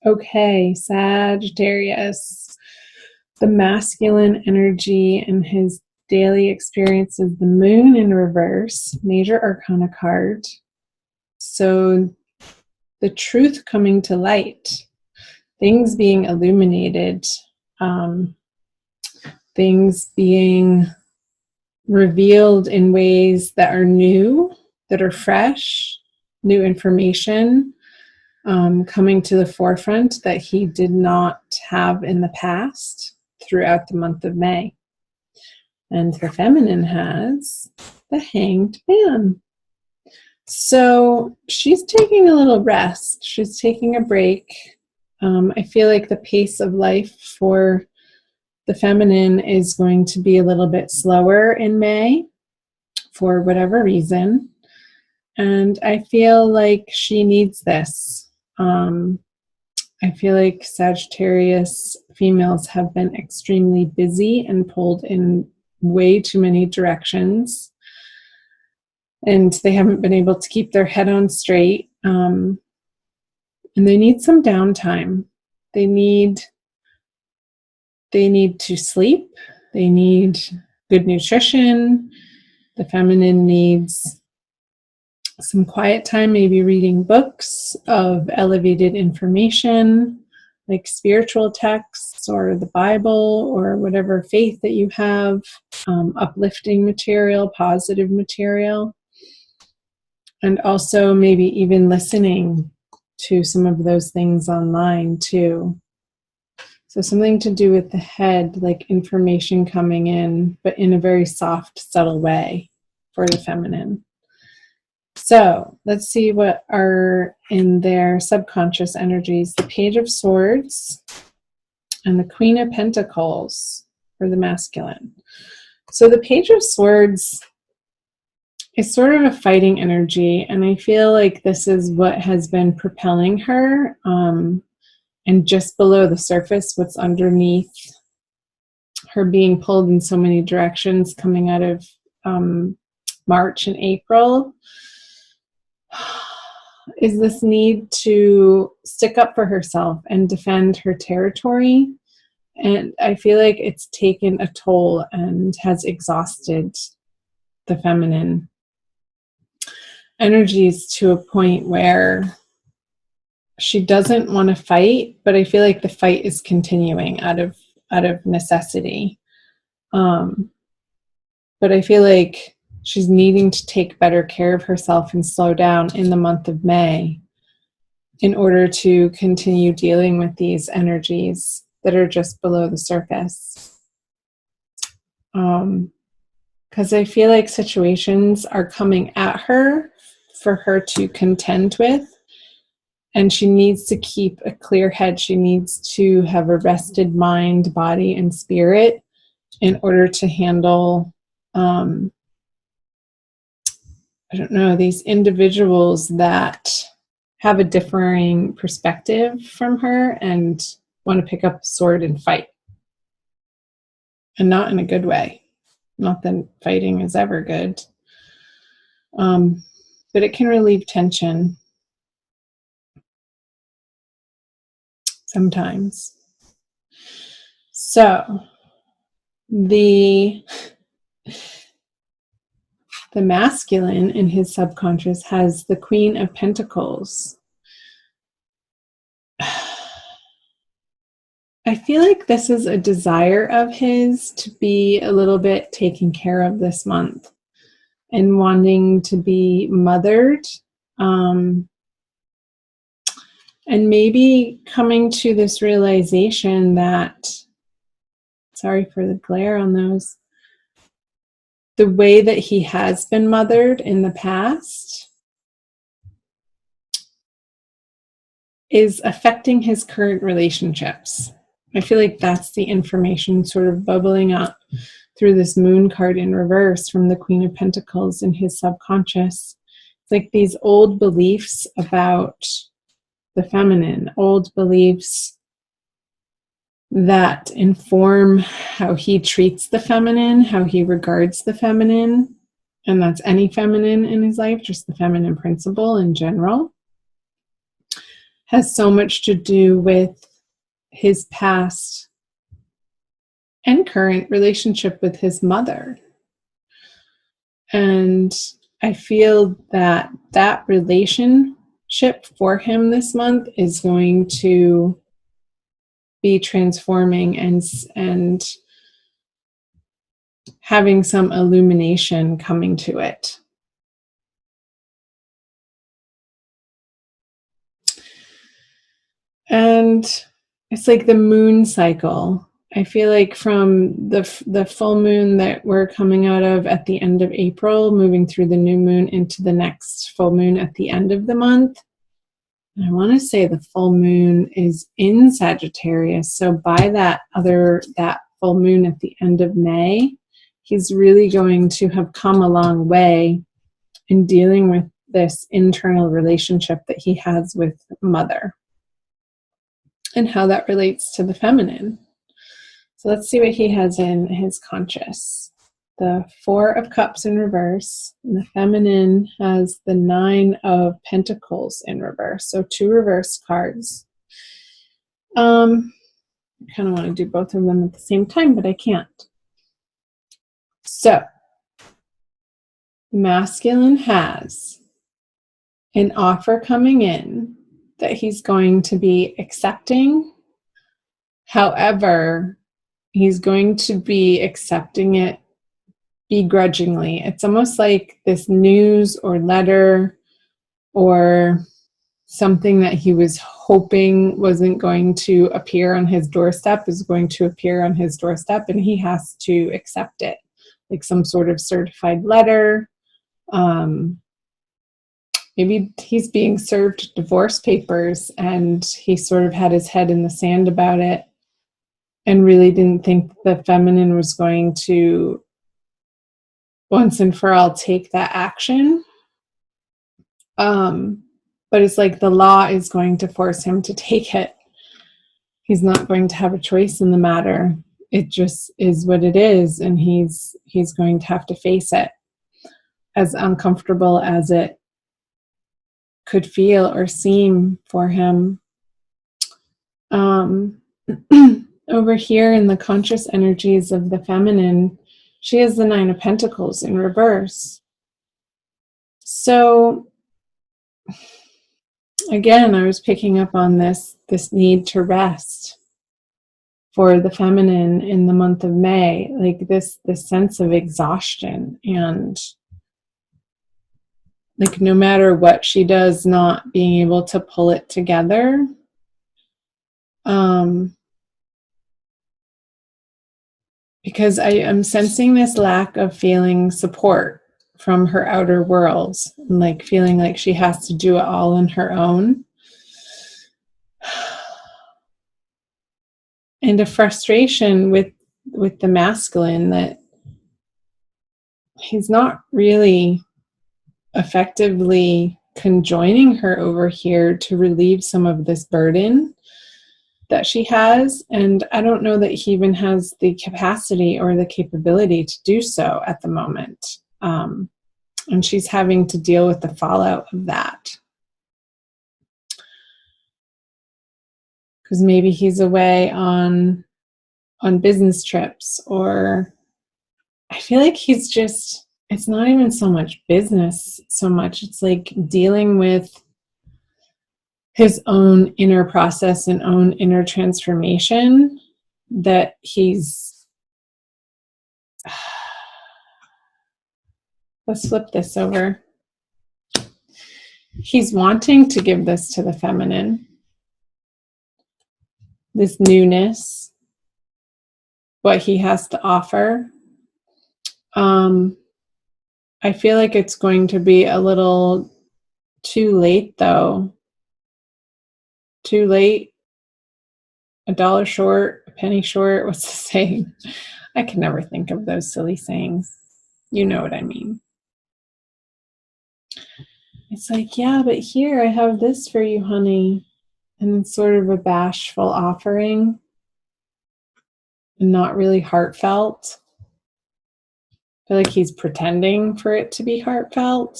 Okay, Sagittarius. The masculine energy in his daily experience is the moon in reverse, major arcana card. So the truth coming to light, things being illuminated, things being revealed in ways that are new, that are fresh, new information coming to the forefront that he did not have in the past throughout the month of May. And the feminine has the Hanged Man. So she's taking a little rest. She's taking a break. I feel like the pace of life for the feminine is going to be a little bit slower in May for whatever reason. And I feel like she needs this. I feel like Sagittarius females have been extremely busy and pulled in way too many directions. And they haven't been able to keep their head on straight. And they need some downtime. They need to sleep. They need good nutrition. The feminine needs some quiet time, maybe reading books of elevated information, like spiritual texts or the Bible or whatever faith that you have, uplifting material, positive material, and also maybe even listening to some of those things online too. So something to do with the head, like information coming in, but in a very soft, subtle way for the feminine. So let's see what are in their subconscious energies. The Page of Swords and the Queen of Pentacles for the masculine. So the Page of Swords is sort of a fighting energy, and I feel like this is what has been propelling her. And just below the surface, what's underneath her being pulled in so many directions coming out of March and April is this need to stick up for herself and defend her territory. And I feel like it's taken a toll and has exhausted the feminine energies to a point where she doesn't want to fight, but I feel like the fight is continuing out of necessity. But I feel like she's needing to take better care of herself and slow down in the month of May in order to continue dealing with these energies that are just below the surface. Because I feel like situations are coming at her for her to contend with, and she needs to keep a clear head. She needs to have a rested mind, body, and spirit in order to handle these individuals that have a differing perspective from her and want to pick up a sword and fight. And not in a good way. Not that fighting is ever good. But it can relieve tension sometimes. So, the masculine in his subconscious has the Queen of Pentacles. I feel like this is a desire of his to be a little bit taken care of this month and wanting to be mothered. And maybe coming to this realization that, sorry for the glare on those, the way that he has been mothered in the past is affecting his current relationships. I feel like that's the information sort of bubbling up through this moon card in reverse from the Queen of Pentacles in his subconscious. It's like these old beliefs about the feminine, old beliefs that inform how he treats the feminine, how he regards the feminine, and that's any feminine in his life, just the feminine principle in general, has so much to do with his past and current relationship with his mother. And I feel that that relationship for him this month is going to be transforming and having some illumination coming to it. And it's like the moon cycle. I feel like from the full moon that we're coming out of at the end of April, moving through the new moon into the next full moon at the end of the month. And I want to say the full moon is in Sagittarius. So by that full moon at the end of May, he's really going to have come a long way in dealing with this internal relationship that he has with mother and how that relates to the feminine. So let's see what he has in his conscious. The 4 of Cups in reverse. And the feminine has the 9 of Pentacles in reverse. So 2 reverse cards. I kind of want to do both of them at the same time, but I can't. So, masculine has an offer coming in that he's going to be accepting. However, he's going to be accepting it begrudgingly. It's almost like this news or letter or something that he was hoping wasn't going to appear on his doorstep is going to appear on his doorstep, and he has to accept it, like some sort of certified letter. Maybe he's being served divorce papers and he sort of had his head in the sand about it and really didn't think the feminine was going to once and for all take that action. But it's like the law is going to force him to take it. He's not going to have a choice in the matter. It just is what it is, and he's going to have to face it, as uncomfortable as it could feel or seem for him. Over here in the conscious energies of the feminine, she has the 9 of Pentacles in reverse. So again, I was picking up on this need to rest for the feminine in the month of May, like this sense of exhaustion, and like no matter what she does, not being able to pull it together. Because I am sensing this lack of feeling support from her outer world, and like feeling like she has to do it all on her own. And a frustration with the masculine that he's not really effectively conjoining her over here to relieve some of this burden that she has. And I don't know that he even has the capacity or the capability to do so at the moment. And she's having to deal with the fallout of that. Because maybe he's away on business trips, or I feel like he's just, it's not even so much business so much. It's like dealing with his own inner process and own inner transformation that he's, let's flip this over. He's wanting to give this to the feminine, this newness, what he has to offer. I feel like it's going to be a little too late, though. Too late, a dollar short, a penny short. What's the saying? I can never think of those silly sayings. You know what I mean. It's like, yeah, but here I have this for you, honey. And it's sort of a bashful offering, and not really heartfelt. I feel like he's pretending for it to be heartfelt.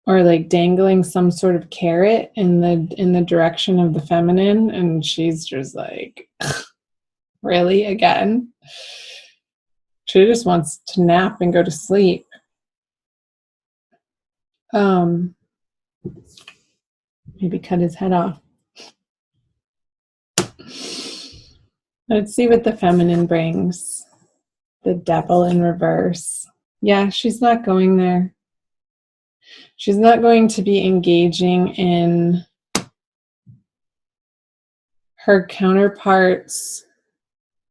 or like dangling some sort of carrot in the direction of the feminine, and she's just like, really, again? She just wants to nap and go to sleep. Maybe cut his head off. Let's see what the feminine brings. The devil in reverse. Yeah, she's not going there. She's not going to be engaging in her counterpart's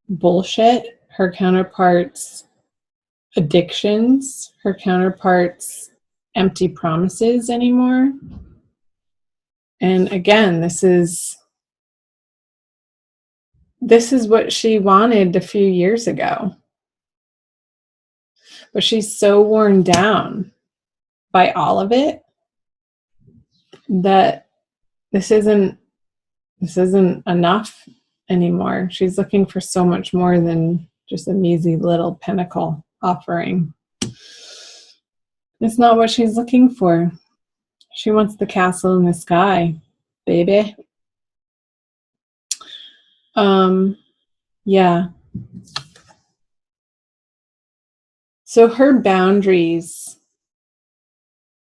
bullshit, her counterpart's addictions, her counterpart's empty promises anymore. And again, this is what she wanted a few years ago. But she's so worn down by all of it that this isn't enough anymore. She's looking for so much more than just a measly little pinnacle offering. It's not what she's looking for. She wants the castle in the sky, baby. Yeah. So her boundaries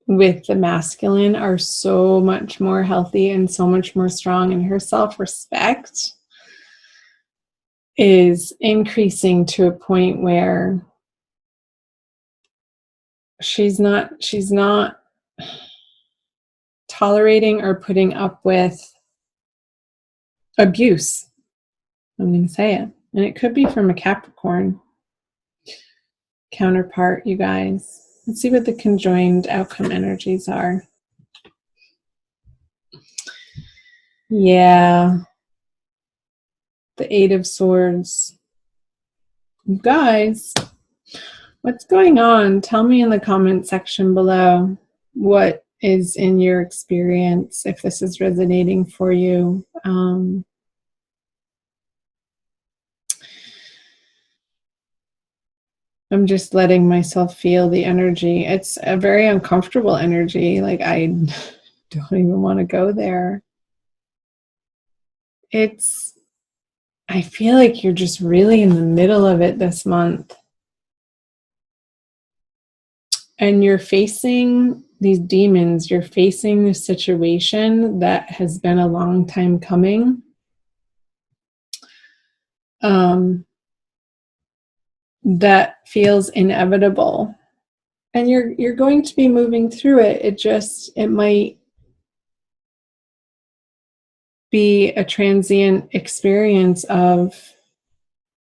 with the masculine are so much more healthy and so much more strong, and her self-respect is increasing to a point where she's not tolerating or putting up with abuse. I'm going to say it. And it could be from a Capricorn counterpart, you guys. Let's see what the conjoined outcome energies are. Yeah. The Eight of Swords. You guys, what's going on? Tell me in the comment section below what is in your experience, if this is resonating for you. I'm just letting myself feel the energy. It's a very uncomfortable energy. Like, I don't even want to go there. I feel like you're just really in the middle of it this month. And you're facing these demons. You're facing this situation that has been a long time coming. That feels inevitable. And you're going to be moving through it. It might be a transient experience of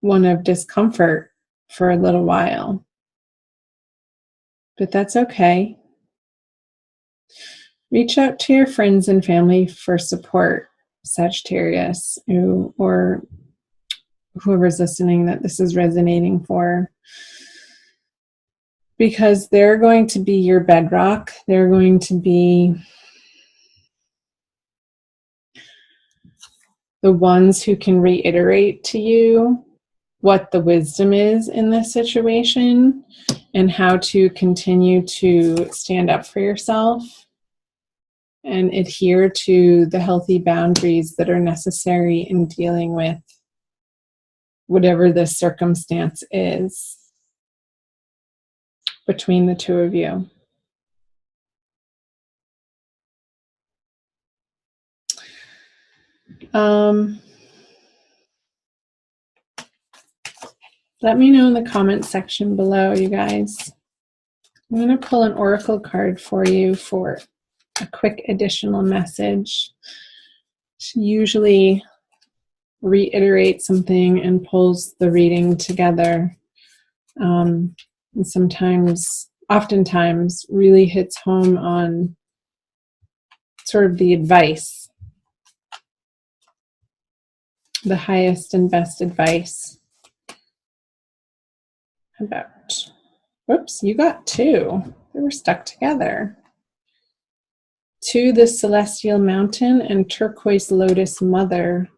one of discomfort for a little while. But that's okay. Reach out to your friends and family for support, Sagittarius, or whoever's listening that this is resonating for. Because they're going to be your bedrock. They're going to be the ones who can reiterate to you what the wisdom is in this situation and how to continue to stand up for yourself and adhere to the healthy boundaries that are necessary in dealing with whatever the circumstance is between the two of you. Let me know in the comment section below, you guys. I'm going to pull an oracle card for you for a quick additional message. She usually reiterates something and pulls the reading together. And oftentimes, really hits home on sort of the advice, the highest and best advice. How about, whoops, you got two. They were stuck together. To the Celestial Mountain and Turquoise Lotus Mother.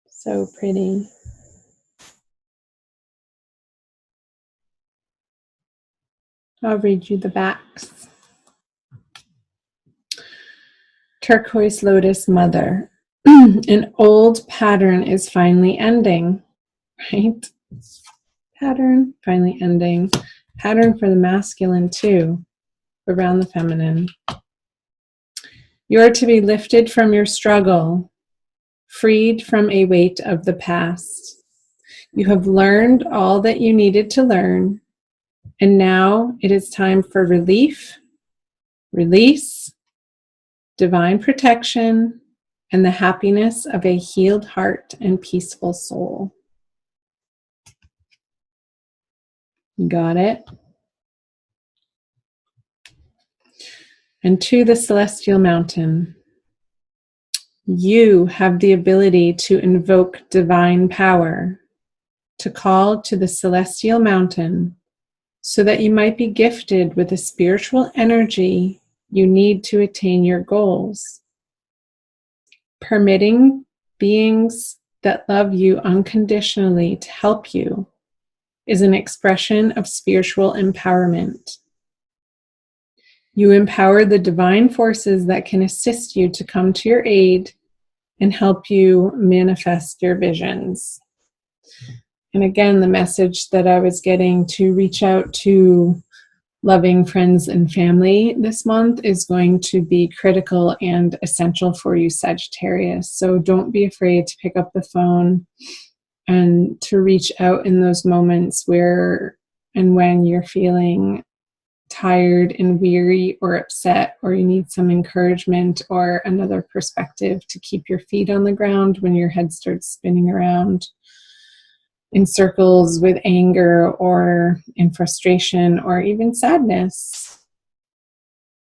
So pretty. I'll read you the backs. Turquoise Lotus Mother. An old pattern is finally ending, right? Pattern finally ending. Pattern for the masculine too, around the feminine. You are to be lifted from your struggle, freed from a weight of the past. You have learned all that you needed to learn, and now it is time for relief, release, divine protection, and the happiness of a healed heart and peaceful soul. Got it? And to the celestial mountain, you have the ability to invoke divine power, to call to the celestial mountain so that you might be gifted with the spiritual energy you need to attain your goals. Permitting beings that love you unconditionally to help you is an expression of spiritual empowerment. You empower the divine forces that can assist you to come to your aid and help you manifest your visions. And again, the message that I was getting to reach out to loving friends and family this month is going to be critical and essential for you, Sagittarius. So don't be afraid to pick up the phone and to reach out in those moments where and when you're feeling tired and weary or upset, or you need some encouragement or another perspective to keep your feet on the ground when your head starts spinning around in circles with anger or in frustration or even sadness.